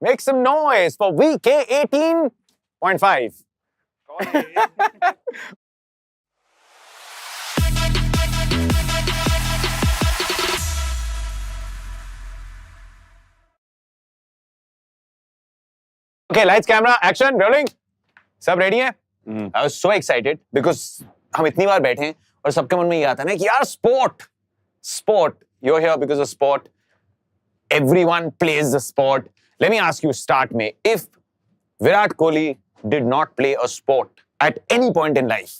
Make some noise for VK 18.5. Okay, lights, camera, action, rolling. सब ready हैं? I was so excited because हम इतनी बार बैठे हैं और सबके मन में ये आता है ना कि यार sport. You're here because of sport. Everyone plays the sport. Let me ask you, start में, if Virat Kohli did not play a sport at any point in life,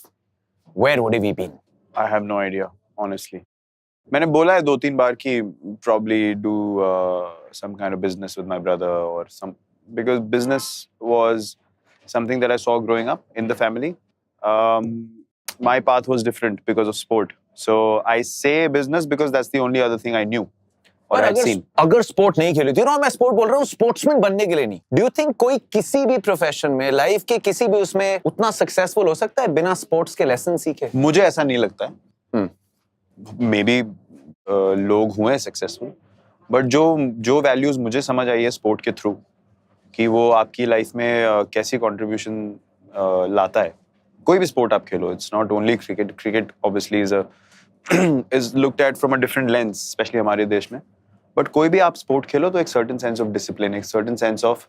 where would he been? I have no idea, honestly. मैंने बोला है 2-3 बार कि probably do some kind of business with my brother or some, because business was something that I saw growing up in the family. My path was different because of sport. So I say business because that's the only other thing I knew or had seen. अगर sport नहीं खेली थी, मैं sport बोल रहा हूँ, sportsman बनने के लिए नहीं. Do you think कोई किसी भी profession में, life के किसी भी उसमें उतना successful हो सकता है बिना sports के lesson सीखे? मुझे ऐसा नहीं लगता है. Maybe लोग हुए successful, but जो values मुझे समझ आई है sport के through, कि वो आपकी लाइफ में कैसी कंट्रीब्यूशन लाता है. कोई भी स्पोर्ट आप खेलो, it's not only cricket. Cricket obviously is looked at from a different lens, specially हमारे देश में. बट कोई भी आप स्पोर्ट खेलो तो एक सर्टेन सेंस ऑफ डिसिप्लिन, एक सर्टेन सेंस ऑफ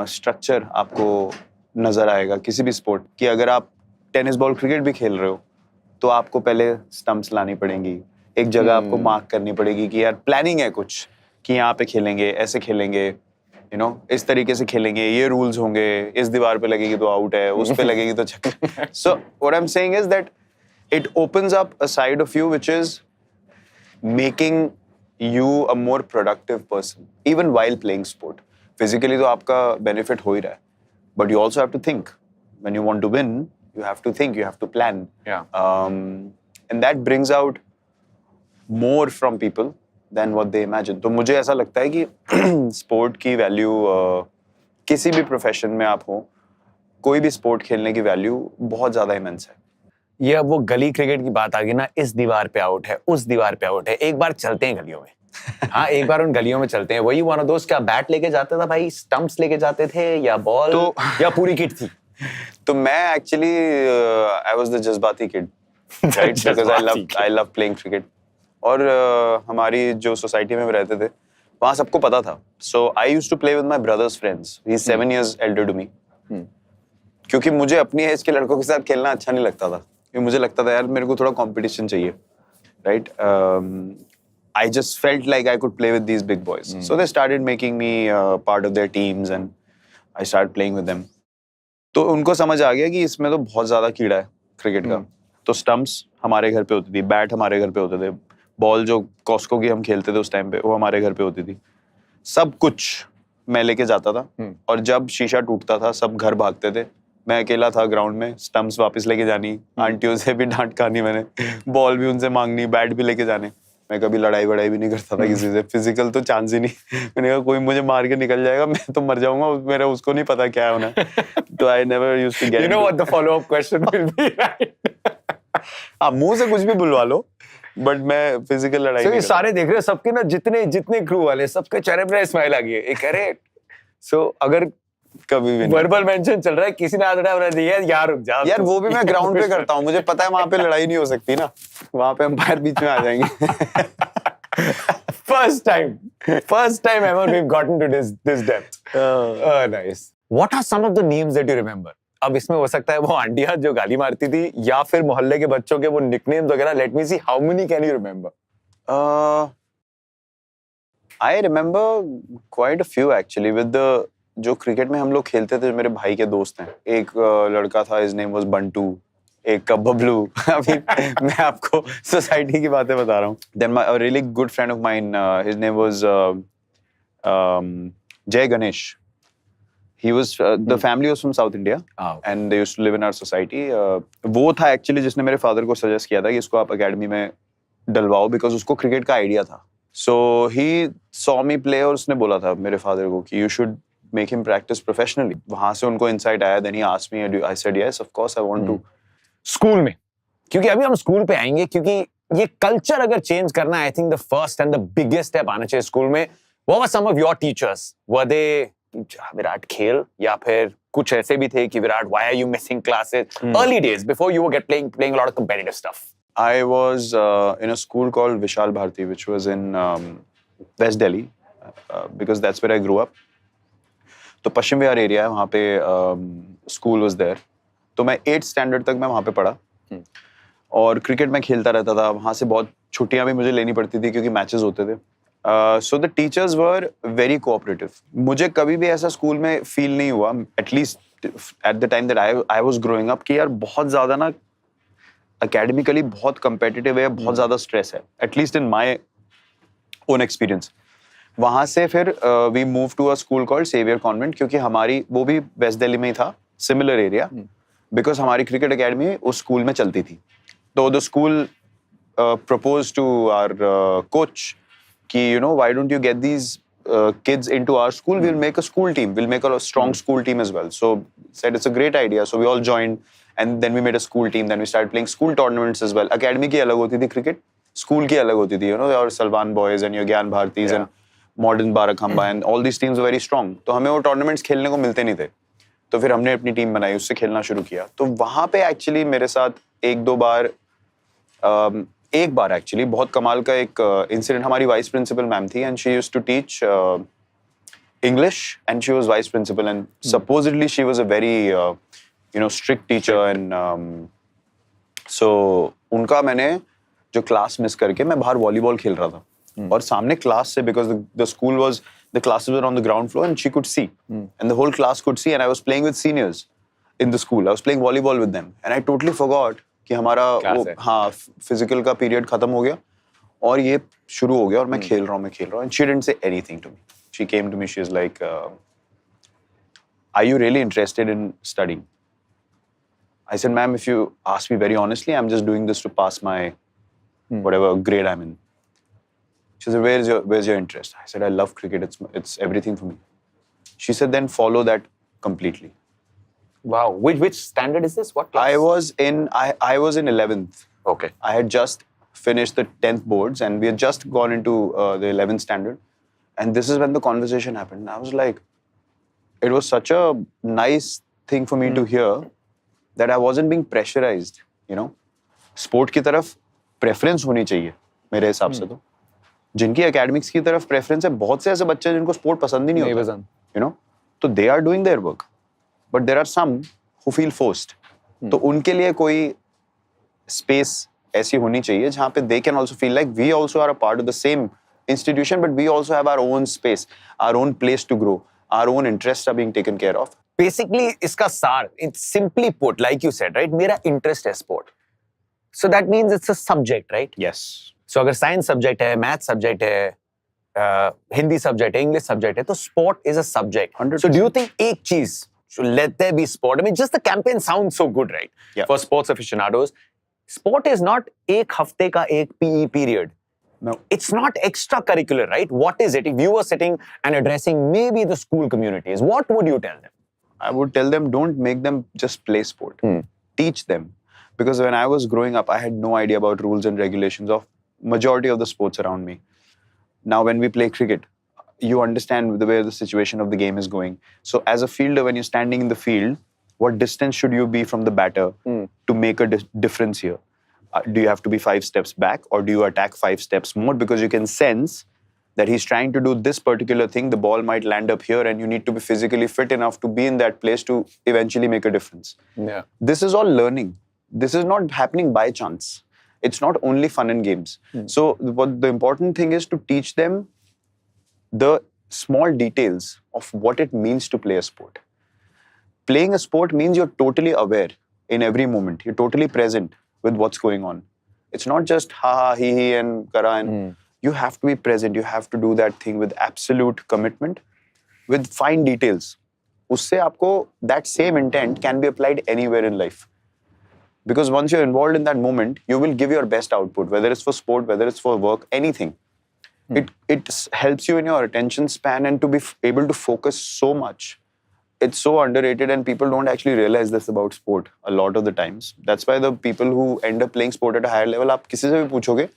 स्ट्रक्चर आपको नजर आएगा किसी भी स्पोर्ट कि अगर आप टेनिस बॉल क्रिकेट भी खेल रहे हो तो आपको पहले स्टंप्स लानी पड़ेंगी, एक जगह आपको मार्क करनी पड़ेगी कि यार प्लानिंग है कुछ कि यहाँ पे खेलेंगे, ऐसे खेलेंगे, इस तरीके से खेलेंगे, ये रूल्स होंगे, इस दीवार पे लगेगी तो आउट है, उस पे लगेगी तो छक्का. So what I'm saying is that it opens up a side of you which is making you a more productive person even while playing sport. Physically तो आपका benefit हो ही रहा है, but you also have to think. When you want to win, you have to think, you have to plan. And that brings out more from people than what they imagine. तो मुझे ऐसा लगता है कि sport की value किसी भी profession में आप हो, कोई भी स्पोर्ट खेलने की वैल्यू बहुत ज्यादा इमेंस है. ये अब वो गली क्रिकेट की बात आ गई ना, इस दीवार पे आउट है, उस दीवार पे आउट है. एक बार चलते हैं गलियों में. हाँ, एक बार उन गलियों में चलते हैं. वही वन ऑफ दोस्त, क्या बैट लेके जाते था भाई, स्टंप्स लेके जाते थे या बॉल तो, या पूरी किट थी? तो मैं एक्चुअली आई वाज द जज्बाती kid, right, because I love playing cricket. और हमारी जो सोसाइटी में रहते थे वहाँ सबको पता था. So I used to play with my brothers friends. He is 7 years elder to me. क्योंकि मुझे अपनी एज के लड़कों के साथ खेलना अच्छा नहीं लगता था, क्योंकि मुझे लगता था यार मेरे को थोड़ा कंपटीशन चाहिए, right. I just felt like I could play with these big boys. So they started making me part of their teams and I start playing with them. तो उनको समझ आ गया कि इसमें तो बहुत ज्यादा कीड़ा है क्रिकेट का. तो स्टंप्स हमारे घर पे होती थी, बैट हमारे घर पे होते थे, बॉल जो कॉस्को की हम खेलते थे उस टाइम पे वो हमारे घर पे होती थी. सब कुछ मैं लेके जाता था. और जब शीशा टूटता था सब घर भागते थे, मैं अकेला था ग्राउंड में. स्टंप्स वापस लेके जानी, आंटियों से भी डांट खानी मैंने, बॉल भी उनसे मांगनी, बैट भी लेके जाने. मैं कभी लड़ाई वड़ाई भी नहीं करता था किसी से. फिजिकल तो चांस ही नहीं. मैंने कहा कोई मुझे मार के निकल जाएगा, मैं तो मर जाऊंगा, मेरा उसको नहीं पता क्या होना. तो I never used to get. You know what the follow-up question will be, right? आप मुंह से कुछ भी बुलवा लो, बट मैं फिजिकल लड़ाई नहीं. सारे देख रहे हैं, सबके ना जितने क्रू वाले, सबके चेहरे पे स्माइल आ गई है. एक कह रहे सो अगर कभी भी वर्बल मेंशन चल रहा है, किसी ने हाथ उठा दिया यार रुक जा. यार वो भी मैं ग्राउंड पे करता हूँ, मुझे पता है वहां पे लड़ाई नहीं हो सकती ना, वहां पे अंपायर बीच में आ जाएंगे. First time ever we've gotten to this depth. Nice. What are some of the names that you remember? अब इसमें हो सकता है वो आंटियां जो गाली मारती थी या फिर मोहल्ले के बच्चों के वो निकनेम्स वगैरह. Let me see how many can you remember? I remember quite a few actually with the जो क्रिकेट में हम लोग खेलते थे. मेरे भाई के दोस्त हैं, एक लड़का था, हिज नेम वाज बंटू, एक का बबलू. अभी मैं आपको सोसाइटी की बातें बता रहा हूँ. Then my really good friend of mine, his name was Jay Ganesh. He was the family was from South India and they used to live in our society. वो था एक्चुअली जिसने मेरे फादर को सजेस्ट किया था कि इसको आप एकेडमी में डलवाओ, बिकॉज उसको क्रिकेट का आइडिया था. सो ही सॉ मी प्ले और उसने बोला था मेरे फादर को कि you should make him practice professionally. वहां से उनको इनसाइट आया. Then he asked me, I said yes of course I want to. School में, क्योंकि अभी हम स्कूल पे आएंगे, क्योंकि ये कल्चर अगर चेंज करना, I think the first and the biggest step आना चाहिए स्कूल में. What were some of your teachers? Were they Virat खेल, या फिर कुछ ऐसे भी थे कि Virat why are you missing classes? Early days before you were playing a lot of competitive stuff. I was in a school called Vishal Bharti, which was in West Delhi, because that's where I grew up. तो Paschim Vihar area है वहाँ पे, school was there. तो मैं 8th standard तक मैं वहाँ पे पढ़ा और क्रिकेट में खेलता रहता था. वहाँ से बहुत छुट्टियाँ भी मुझे लेनी पड़ती थी क्योंकि मैचेस होते थे. So the teachers were very cooperative. मुझे कभी भी ऐसा स्कूल में फील नहीं हुआ, at least at the time that I was growing up, कि यार बहुत ज़्यादा ना एकेडमिकली बहुत कंपेटिटिव है, बहुत ज़्यादा स्ट्रेस है, at least in my own experience. वहाँ से फिर we move to a school called Saviour convent, क्योंकि हमारी वो भी वेस्ट दिल्ली में ही था, सिमिलर एरिया, बिकॉज हमारी क्रिकेट अकेडमी उस स्कूल में चलती थी. तो the school propose to our coach कि you know why don't you get these kids into our school, we'll make a school team, we'll make a strong school team as well. So said it's a great idea, so we all joined and then we made a school team, then we started playing school tournaments as well. Academy की अलग होती थी cricket, school की अलग होती थी, you know, your Salvan boys and your Gyan Bhartis and modern Barakhamba and all these teams were very strong. तो हमें वो tournaments खेलने को मिलते नहीं थे, तो फिर हमने अपनी टीम बनाई, उससे खेलना शुरू किया. तो वहाँ पे एक्चुअली मेरे साथ एक बार एक्चुअली बहुत कमाल का एक इंसिडेंट. हमारी वाइस प्रिंसिपल मैम थी and she used to teach English and she was vice principal and supposedly she was a very you know strict teacher. And so उनका मैंने जो क्लास मिस करके मैं बाहर वॉलीबॉल खेल रहा था और सामने क्लास से, because the school was the classes were on the ground floor and she could see and the whole class could see and I was playing with seniors in the school. I was playing volleyball with them and I totally forgot कि हमारा वो हाँ physical का period खत्म हो गया और ये शुरू हो गया और मैं खेल रहा हूँ. And she didn't say anything to me. She came to me, she is like, are you really interested in studying? I said, ma'am, if you ask me very honestly, I am just doing this to pass my whatever grade I am in. She said, where's your interest? I said, I love cricket, it's everything for me. She said, then follow that completely. Wow. Which standard is this? What class? I was in 11th. Okay. I had just finished the 10th boards and we had just gone into the 11th standard. And this is when the conversation happened. I was like, it was such a nice thing for me to hear that I wasn't being pressurized, you know. Sport की तरफ preference होनी चाहिए मेरे हिसाब से. तो जिनकी academics की तरफ preference है, बहुत से ऐसे बच्चे हैं जिनको sport पसंद ही नहीं होता, you know. तो they are doing their work. But there are some who feel forced. तो उनके लिए कोई space ऐसी होनी चाहिए जहाँ पे they can also feel like we also are a part of the same institution, but we also have our own space, our own place to grow, our own interests are being taken care of. Basically, इसका सार, it's simply put, like you said, right? मेरा interest है sport. So that means it's a subject, right? Yes. So अगर science subject है, math subject है, Hindi subject है, English subject है, तो sport is a subject. 100%. So do you think एक चीज, so let there be sport? I mean, just the campaign sounds so good, right? Yeah. For sports aficionados, sport is not एक हफ्ते का एक PE period. No. It's not extracurricular, right? What is it? If you were sitting and addressing maybe the school communities, what would you tell them? I would tell them, don't make them just play sport. Teach them. Because when I was growing up, I had no idea about rules and regulations of majority of the sports around me. Now, when we play cricket, you understand the way the situation of the game is going. So as a fielder, when you're standing in the field, what distance should you be from the batter to make a difference here? Do you have to be 5 steps back or do you attack 5 steps more? Because you can sense that he's trying to do this particular thing, the ball might land up here and you need to be physically fit enough to be in that place to eventually make a difference. Yeah. This is all learning. This is not happening by chance. It's not only fun and games. So what the important thing is to teach them the small details of what it means to play a sport. Playing a sport means you're totally aware in every moment. You're totally present with what's going on. It's not just ha ha he he and kara and you have to be present. You have to do that thing with absolute commitment, with fine details. Usse aapko that same intent can be applied anywhere in life. Because once you're involved in that moment, you will give your best output, whether it's for sport, whether it's for work, anything. It helps you in your attention span and to be able to focus so much. It's so underrated and people don't actually realize this about sport a lot of the times. That's why the people who end up playing sport at a higher level, आप किसी से भी पूछोगे,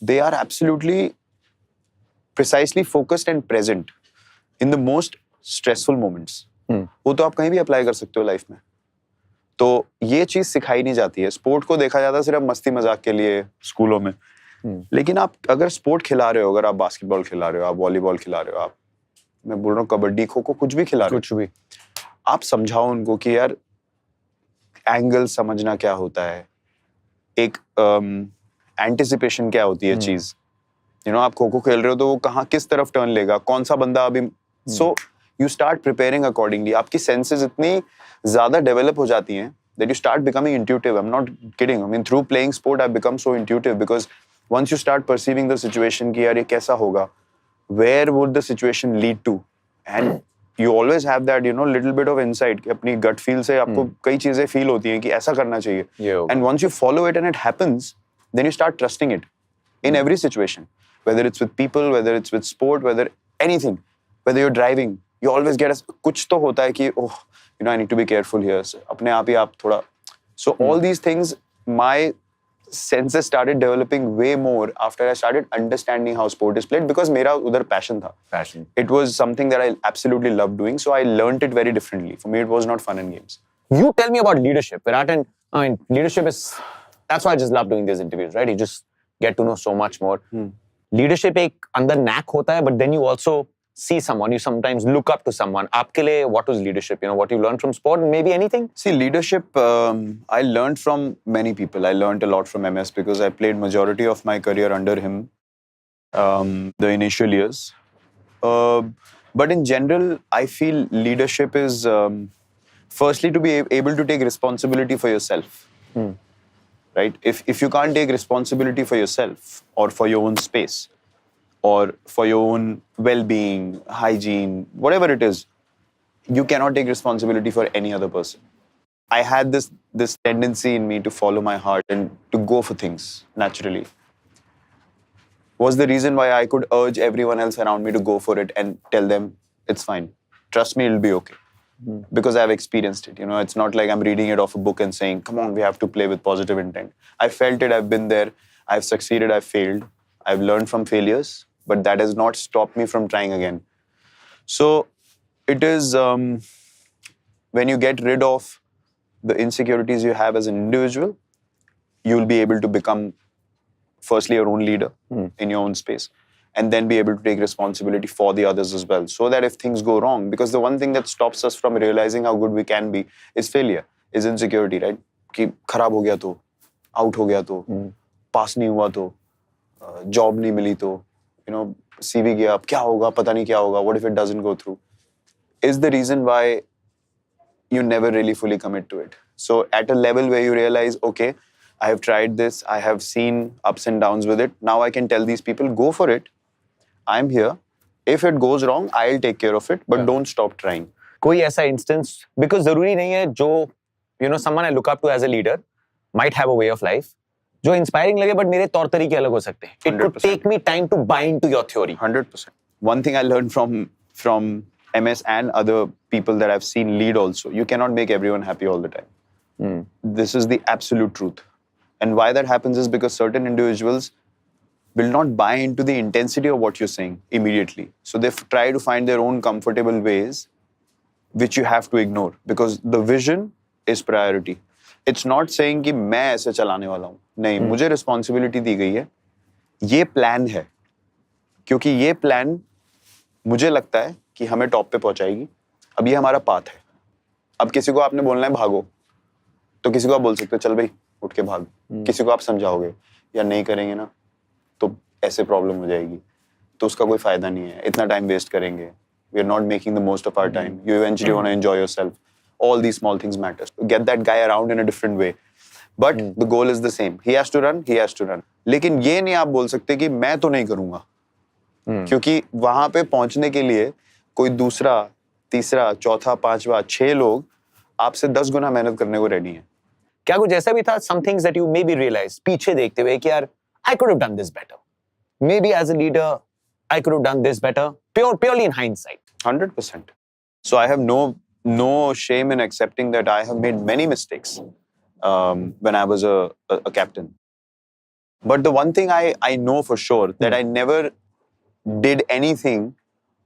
they are absolutely precisely focused and present in the most stressful moments, वो तो आप कहीं भी अप्लाई कर सकते हो लाइफ में। तो ये चीज सिखाई नहीं जाती है। स्पोर्ट को देखा जाता है सिर्फ मस्ती मजाक के लिए स्कूलों में, लेकिन आप अगर स्पोर्ट खिला रहे हो, अगर आप बास्केटबॉल खिला रहे हो, आप वॉलीबॉल खिला रहे हो, आप, मैं बोल रहा हूँ कबड्डी, खो खो, कुछ भी खिला रहे हो, कुछ भी, आप समझाओ उनको कि यार एंगल समझना क्या होता है, एक एंटिसिपेशन क्या होती है चीज, आप खो खो खेल रहे हो तो वो कहाँ किस तरफ टर्न लेगा, कौन सा बंदा अभी, so you start preparing accordingly. आपकी सेंसेस इतनी ज्यादा डेवलप हो जाती हैं that you start becoming intuitive. I'm not kidding. I mean, through playing sport, I've become so intuitive because once you start perceiving the situation कि यार ये कैसा होगा, where would the situation lead to, and you always have that little bit of insight कि अपनी gut feel से आपको कई चीजें feel होती हैं कि ऐसा करना चाहिए, and once you follow it and it happens, then you start trusting it in every situation, whether it's with people, whether it's with sport, whether anything, whether you're driving, you always get कुछ तो होता है कि oh, I need to be careful here. अपने आप ही आप थोड़ा. So all these things, my senses started developing way more after I started understanding how sport is played, because मेरा उधर passion था. Passion. It was something that I absolutely loved doing. So I learned it very differently. For me, it was not fun and games. You tell me about leadership, Virat, and I mean, leadership is, that's why I just love doing these interviews, right? You just get to know so much more. Leadership एक अंदर knack होता है, but then you also see someone, you sometimes look up to someone. आपके लिए what was leadership? What you learned from sport, maybe anything? See, leadership, I learned from many people. I learned a lot from MS because I played majority of my career under him, the initial years. But in general, I feel leadership is firstly to be able to take responsibility for yourself. Right? If you can't take responsibility for yourself or for your own space, or for your own well-being, hygiene, whatever it is, you cannot take responsibility for any other person. I had this tendency in me to follow my heart and to go for things naturally. Was the reason why I could urge everyone else around me to go for it and tell them, it's fine. Trust me, it'll be okay. Because I've experienced it. It's not like I'm reading it off a book and saying, come on, we have to play with positive intent. I felt it, I've been there, I've succeeded, I've failed, I've learned from failures, but that has not stopped me from trying again. So it is when you get rid of the insecurities you have as an individual, you'll be able to become firstly your own leader in your own space, and then be able to take responsibility for the others as well, so that if things go wrong, because the one thing that stops us from realizing how good we can be is failure, is insecurity, right? कि खराब हो गया तो, out हो गया तो, pass नहीं हुआ तो, job नहीं मिली तो, CV गया, अब क्या होगा, पता नहीं क्या होगा, what if it doesn't go through, is the reason why you never really fully commit to it. So at a level where you realize, okay, I have tried this, I have seen ups and downs with it, now I can tell these people, go for it, I'm here, if it goes wrong, I'll take care of it, but don't stop trying. कोई ऐसा instance, because जरूरी नहीं है जो, someone I look up to as a leader might have a way of life, जो inspiring लगे, but मेरे तौर तरीके अलग हो सकते हैं. It could take me time to buy into your theory. 100%. One thing I learned from MS and other people that I've seen lead also, you cannot make everyone happy all the time. This is the absolute truth. And why that happens is because certain individuals will not buy into the intensity of what you're saying immediately. So they try to find their own comfortable ways, which you have to ignore, because the vision is priority. It's not saying कि मैं ऐसे चलाने वाला हूँ. नहीं, मुझे responsibility दी गई है. ये plan है. क्योंकि ये plan मुझे लगता है कि हमें top पे पहुंचाएगी. अब ये हमारा path है. अब किसी को आपने बोलना है भागो, तो किसी को आप बोल सकते हो चल भाई उठ के भाग. किसी को आप समझाओगे या नहीं करेंगे ना तो ऐसे प्रॉब्लम हो जाएगी, तो उसका कोई फायदा नहीं है. इतना टाइम वेस्ट करेंगे. We are not making the most of our time. You eventually want to enjoy yourself. All these small things matter. Get that guy around in a different way. But the goal is the same. He has to run, he has to run. लेकिन ये नहीं आप बोल सकते कि मैं तो नहीं करूँगा. क्योंकि वहाँ पे पहुँचने के लिए कोई दूसरा, तीसरा, चौथा, पांचवा, 6 लोग आपसे 10 गुना मेहनत करने को रेडी हैं. क्या कुछ ऐसा भी था, some things that you maybe realized पीछे देखते हुए कि यार I could have done this better. Maybe as a leader I could have done this better. Purely in hindsight. 100%. So I have no shame in accepting that I have made many mistakes when I was a captain. But the one thing I know for sure that I never did anything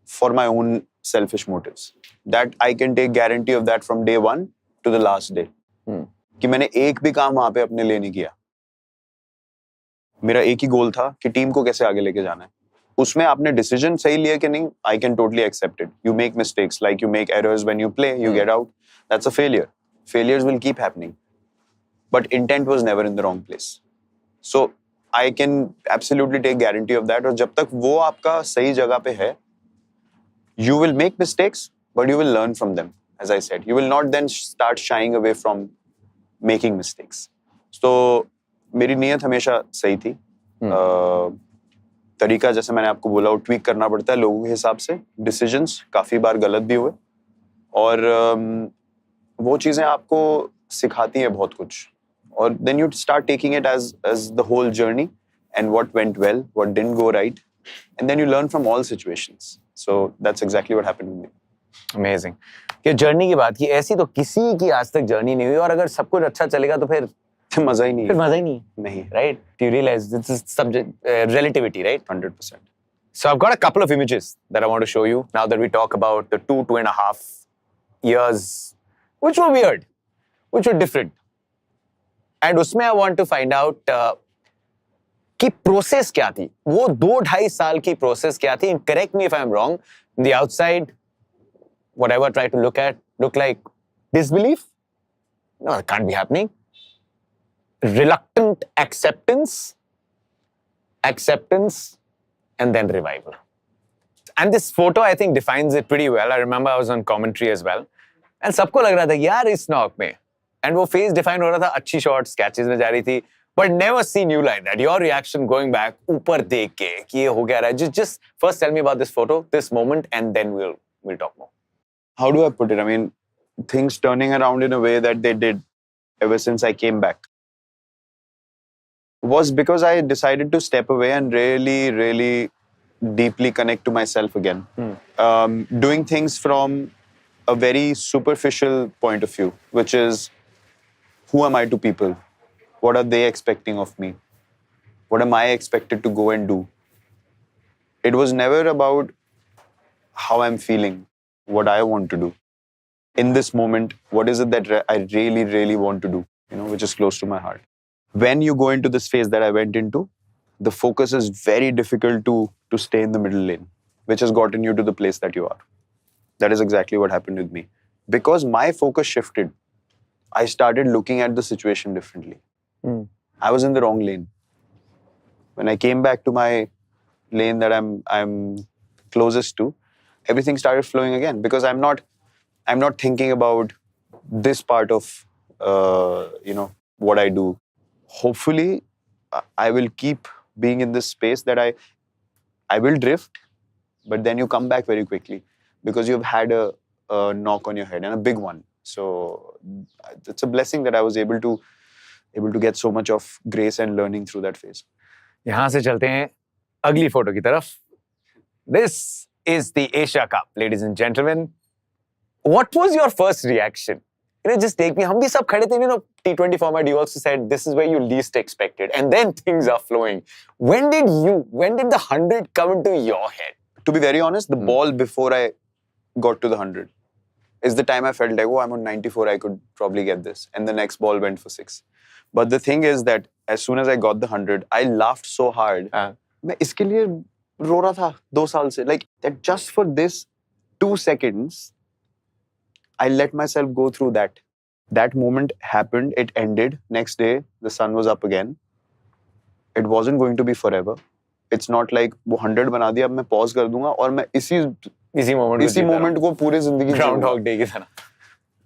for my own selfish motives. That I can take guarantee of that from day one to the last day. कि मैंने एक भी काम वहां पे अपने लिए नहीं किया. मेरा एक ही गोल था कि टीम को कैसे आगे लेके जाना है. उसमें आपने डिसीजन सही लिया कि नहीं, I can totally accept it. You make mistakes, like you make errors when you play, you get out. That's a failure. Failures will keep happening. But intent was never in the wrong place. So I can absolutely take guarantee of that. और जब तक वो आपका सही जगह पे है, you will make mistakes, but you will learn from them. As I said, you will not then start shying away from making mistakes. So मेरी नीयत हमेशा सही थी. तरीका जैसे मैंने आपको बोला वो ट्वीक करना पड़ता है लोगों के हिसाब से. डिसीजंस काफी बार गलत भी हुए और वो चीजें आपको सिखाती हैं बहुत कुछ. और then you start taking it as the whole journey and what went well, what didn't go right, and then you learn from all situations. So that's exactly what happened with me. Amazing. कि journey की बात की, ऐसी तो किसी की आज तक जर्नी नहीं हुई और अगर सब कुछ अच्छा चलेगा तो फिर मजा ही नहीं. फिर मजा ही नहीं. नहीं. Right? Do you realize this is subject relativity, right? 100%. So I've got a couple of images that I want to show you now that we talk about the 2.5 years, which were weird, which were different. And उसमें I want to find out कि process क्या थी, वो 2-2.5 साल की process क्या थी. And correct me if I'm wrong. The outside, whatever I try to look like disbelief. No, it can't be happening. Reluctant acceptance, and then revival. And this photo, I think, defines it pretty well. I remember I was on commentary as well. And सबको लग रहा था यार इस knock में. And वो face define हो रहा था, अच्छी shots, catches में जा रही थी. But never seen you like that. Your reaction going back, ऊपर देख के कि ये हो गया रहा है. Just first tell me about this photo, this moment, and then we'll talk more. How do I put it? I mean, things turning around in a way that they did ever since I came back was because I decided to step away and really, really deeply connect to myself again. Doing things from a very superficial point of view, which is, who am I to people? What are they expecting of me? What am I expected to go and do? It was never about how I'm feeling, what I want to do. In this moment, what is it that I really, really want to do, which is close to my heart. When you go into this phase that I went into, the focus is very difficult to stay in the middle lane, which has gotten you to the place that you are. That is exactly what happened with me. Because my focus shifted, I started looking at the situation differently. I was in the wrong lane. When I came back to my lane that I'm closest to, everything started flowing again because I'm not thinking about this part of what I do. Hopefully, I will keep being in this space that I will drift, but then you come back very quickly because you've had a knock on your head and a big one. So it's a blessing that I was able to get so much of grace and learning through that phase. यहाँ से चलते हैं अगली photo की तरफ. This is the Asia Cup, ladies and gentlemen. What was your first reaction? Just take me. हम भी सब खड़े थे, T20 format. You also said this is where you least expected, and then things are flowing. When did the 100 come into your head? To be very honest, the ball before I got to the 100 is the time I felt like, oh, I'm on 94, I could probably get this. And the next ball went for 6. But the thing is that as soon as I got the 100, I laughed so hard. मैं इसके लिए रो रहा था 2 साल से. Like that just for this 2 seconds, I let myself go through that. That moment happened, it ended. Next day, the sun was up again. It wasn't going to be forever. It's not like वो 100 बना दिया, अब मैं pause कर दूंगा और मैं इसी moment को पूरी जिंदगी Groundhog Day की तरह.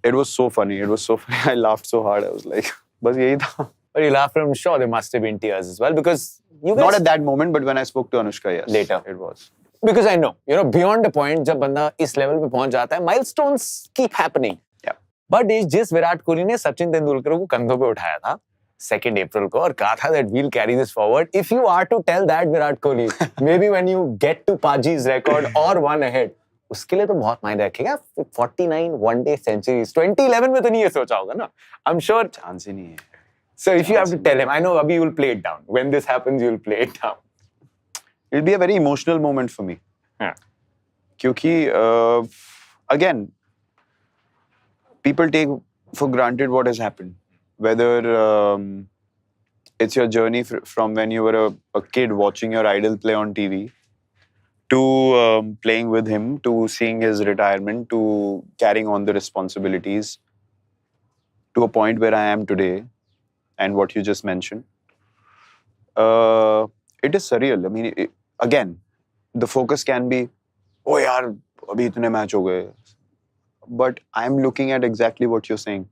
It was so funny. I laughed so hard. I was like, बस यही था. But you laughed, I'm sure there must have been tears as well because you guys... Not at that moment, but when I spoke to Anushka, yes. Later. It was. Because I know, beyond the point, जब बंदा इस level पे पहुंच जाता है, milestones keep happening. Yeah. But जिस विराट कोहली ने सचिन तेंदुलकर को कंधों पे उठाया था 2 April को और कहा था that we'll carry this forward. If you are to tell that Virat Kohli, maybe when you get to Paji's record or one ahead, उसके लिए तो बहुत मायने रखेगा. 49 one-day centuries. 2011 में तो नहीं ये सोचा होगा ना. I'm sure. Chance ही नहीं है. So if you have to tell him, I know Abhi will play it down. When this happens, you'll play it down. It'll be a very emotional moment for me. Yeah. क्योंकि again, people take for granted what has happened. Whether it's your journey from when you were a kid watching your idol play on TV, to playing with him, to seeing his retirement, to carrying on the responsibilities, to a point where I am today, and what you just mentioned. It is surreal. I mean, again, the focus can be, oh yaar, abhi itne match ho gaye. But I'm looking at exactly what you're saying.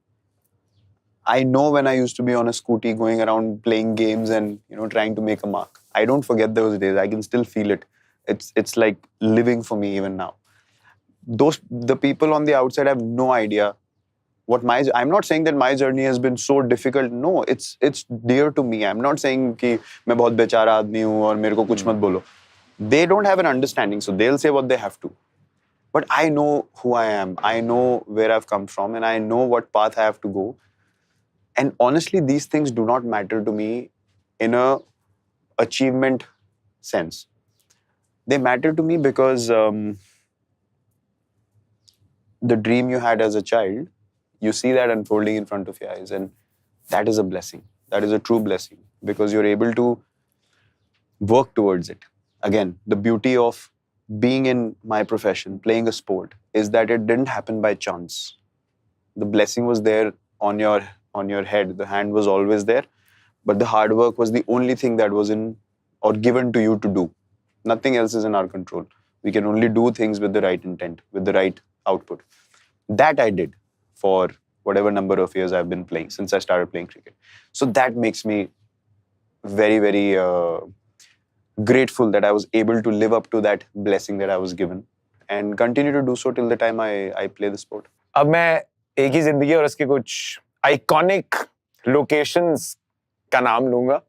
I know when I used to be on a scooty going around playing games and trying to make a mark. I don't forget those days. I can still feel it. It's like living for me even now. The people on the outside have no idea what I'm not saying that my journey has been so difficult. No, it's dear to me. I'm not saying कि मैं बहुत बेचारा आदमी हूँ और मेरे को कुछ मत बोलो. They don't have an understanding, so they'll say what they have to. But I know who I am. I know where I've come from, and I know what path I have to go. And honestly, these things do not matter to me in a achievement sense. They matter to me because the dream you had as a child, you see that unfolding in front of your eyes, and that is a blessing. That is a true blessing because you're able to work towards it. Again, the beauty of being in my profession, playing a sport, is that it didn't happen by chance. The blessing was there on your head. The hand was always there, but the hard work was the only thing that was given to you to do. Nothing else is in our control. We can only do things with the right intent, with the right output. That I did for whatever number of years I've been playing, since I started playing cricket. So that makes me very, very grateful that I was able to live up to that blessing that I was given and continue to do so till the time I play the sport. अब मैं एक ही जिंदगी और उसके कुछ iconic locations का नाम लूंगा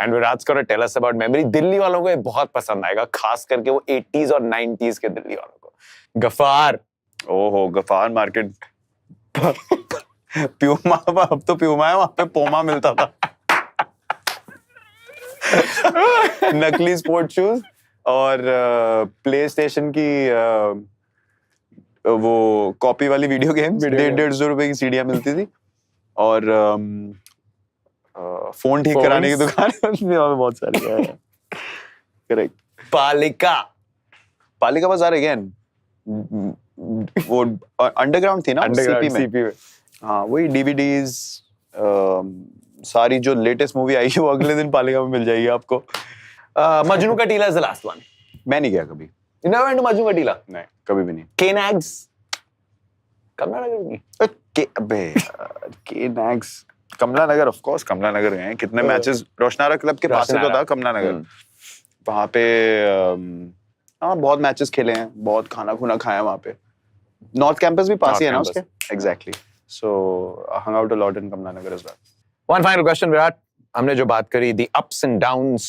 and Virat's gonna tell us about memory. Delhi वालों को ये बहुत पसंद आएगा, खास करके वो 80s और 90s के दिल्ली वालों को. गफार. ओहो, गफार मार्केट. प्यूमा, अब तो प्यूमा है, वहां पे पोमा मिलता था. नकली स्पोर्ट शूज और प्ले स्टेशन की वो कॉपी वाली वीडियो गेम्स 150 रुपए की सीडियां मिलती थी और फोन ठीक कराने की दुकान में बहुत सारी है. करेक्ट. पालिका बाजार अगेन वो अंडरग्राउंड थी ना, सीपी में. हाँ, वही डीवीडीज सारी जो लेटेस्ट मूवी आई है वो अगले दिन पालिका में मिल जाएगी आपको. मजनू का टीला इज द लास्ट वन. मैं नहीं गया कभी. You never went to Majnu का टीला? नहीं, कभी भी नहीं. केनाग्स कमला नगर में. केनाग्स कमला नगर, ऑफ कोर्स कमला नगर गए हैं. कितने मैचेस रोशनारा क्लब के पास तो था कमला नगर. वहाँ पे हाँ बहुत मैचेस खेले हैं, बहुत खाना खुना खाया वहाँ पे. नॉर्थ कैंपस भी पास ही है ना उसके. Exactly. So hung out a lot in Kamla Nagar as well. One final question, Virat. हमने जो बात करी, the ups and downs,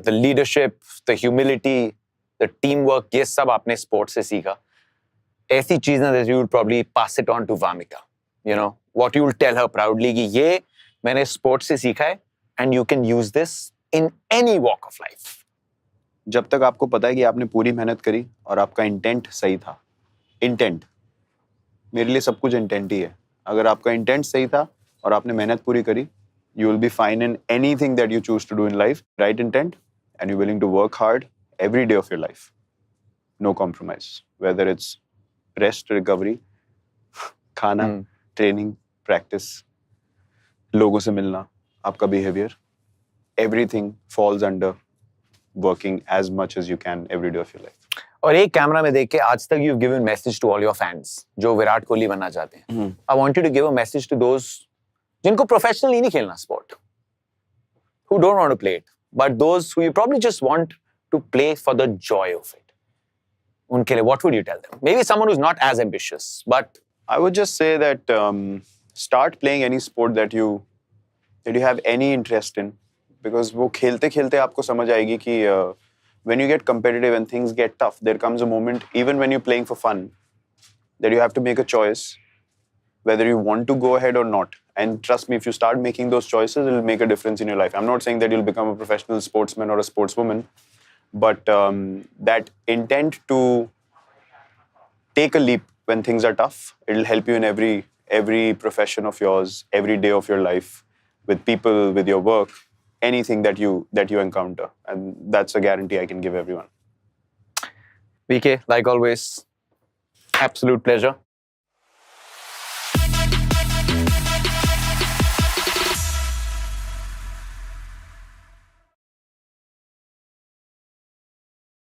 the leadership, the humility, the teamwork, ये सब आपने स्पोर्ट से सीखा. ऐसी चीजें that you would probably pass it on to Vamika. You know, what you will tell her proudly कि ये मैंने स्पोर्ट से सीखा है and you can use this in any walk of life. जब तक आपको पता है कि आपने पूरी मेहनत करी और आपका इंटेंट सही था. इंटेंट मेरे लिए सब कुछ इंटेंट ही है. अगर आपका इंटेंट सही था और आपने मेहनत पूरी करी, you will be fine in anything that you choose to do in life. Right intent, and you're willing to work hard every day of your life. No compromise. Whether it's rest, recovery, खाना, training, practice, लोगों से मिलना, आपका behavior, everything falls under working as much as you can every day of your life. और एक camera में देख के आज तक you've given message to all your fans जो विराट कोहली बनना चाहते हैं. I want you to give a message to those जिनको प्रोफेशनली नहीं खेलना sport, who don't want to play it, but those who you probably just want to play for the joy of it. उनके लिए what would you tell them? Maybe someone who's not as ambitious, but I would just say that start playing any sport that you have any interest in, because वो खेलते खेलते आपको समझ आएगी कि when you get competitive and things get tough, there comes a moment, even when you're playing for fun, that you have to make a choice whether you want to go ahead or not. And trust me, if you start making those choices, it will make a difference in your life. I'm not saying that you'll become a professional sportsman or a sportswoman, but that intent to take a leap when things are tough. It'll help you in every profession of yours, every day of your life, with people, with your work, anything that you encounter, and that's a guarantee I can give everyone. VK, like always, absolute pleasure.